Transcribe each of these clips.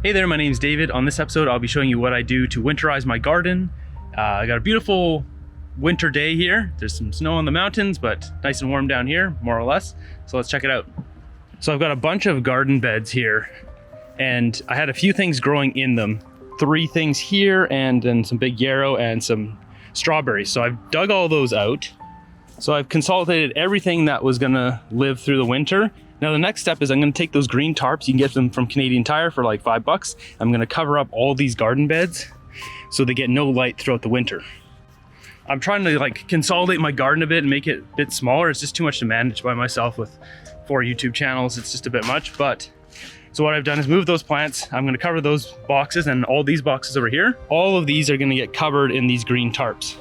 Hey there, my name's David. On this episode, I'll be showing you what I do to winterize my garden. I got a beautiful winter day here. There's some snow on the mountains, but nice and warm down here, more or less. So let's check it out. So I've got a bunch of garden beds here, and I had a few things growing in them. 3 things here, and then some big yarrow and some strawberries. So I've dug all those out. So I've consolidated everything that was gonna live through the winter. Now the next step is I'm gonna take those green tarps, you can get them from Canadian Tire for like $5. I'm gonna cover up all these garden beds so they get no light throughout the winter. I'm trying to like consolidate my garden a bit and make it a bit smaller. It's just too much to manage by myself with 4 YouTube channels. It's just a bit much, but so what I've done is move those plants. I'm gonna cover those boxes and all these boxes over here. All of these are gonna get covered in these green tarps.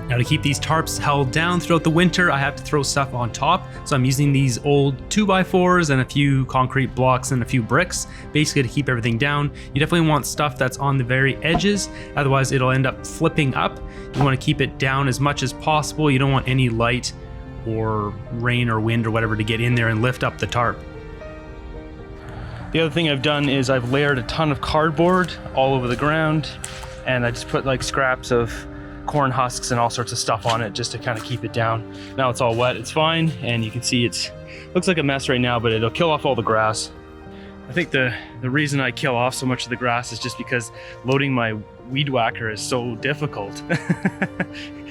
Now to keep these tarps held down throughout the winter, I have to throw stuff on top. So I'm using these old 2x4s and a few concrete blocks and a few bricks, basically to keep everything down. You definitely want stuff that's on the very edges, otherwise it'll end up flipping up. You want to keep it down as much as possible. You don't want any light or rain or wind or whatever to get in there and lift up the tarp. The other thing I've done is I've layered a ton of cardboard all over the ground, and I just put like scraps of corn husks and all sorts of stuff on it just to kind of keep it down. Now it's all wet, it's fine, and you can see it looks like a mess right now, but it'll kill off all the grass. I think the reason I kill off so much of the grass is just because loading my weed whacker is so difficult.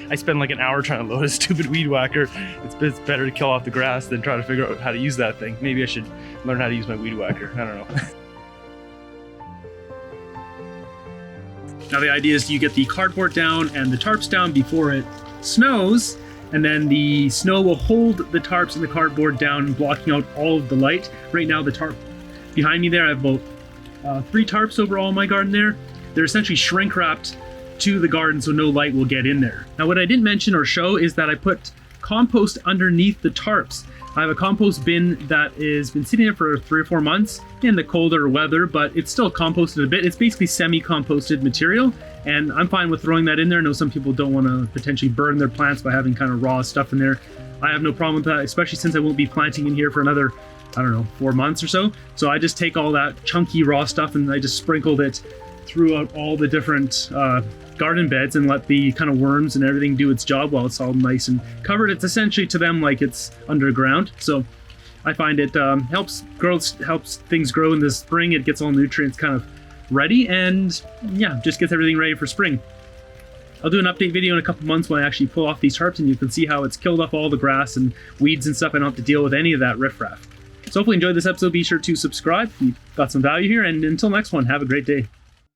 I spend like an hour trying to load a stupid weed whacker. It's better to kill off the grass than try to figure out how to use that thing. Maybe I should learn how to use my weed whacker. I don't know. Now the idea is you get the cardboard down and the tarps down before it snows, and then the snow will hold the tarps and the cardboard down, blocking out all of the light. Right now the tarp behind me there, I have about 3 tarps over all my garden there. They're essentially shrink wrapped to the garden so no light will get in there. Now what I didn't mention or show is that I put compost underneath the tarps. I have a compost bin that has been sitting there for 3 or 4 months in the colder weather, but it's still composted a bit. It's basically semi-composted material, and I'm fine with throwing that in there. I know some people don't want to potentially burn their plants by having kind of raw stuff in there. I have no problem with that, especially since I won't be planting in here for another, I don't know, 4 months or so. So I just take all that chunky raw stuff and I just sprinkled it throughout all the different garden beds and let the kind of worms and everything do its job while it's all nice and covered. It's essentially to them like it's underground. So I find it helps things grow in the spring. It gets all nutrients kind of ready, and yeah, just gets everything ready for spring. I'll do an update video in a couple months when I actually pull off these tarps and you can see how it's killed off all the grass and weeds and stuff. I don't have to deal with any of that riffraff. So hopefully you enjoyed this episode. Be sure to subscribe if you got some value here, and until next one, have a great day.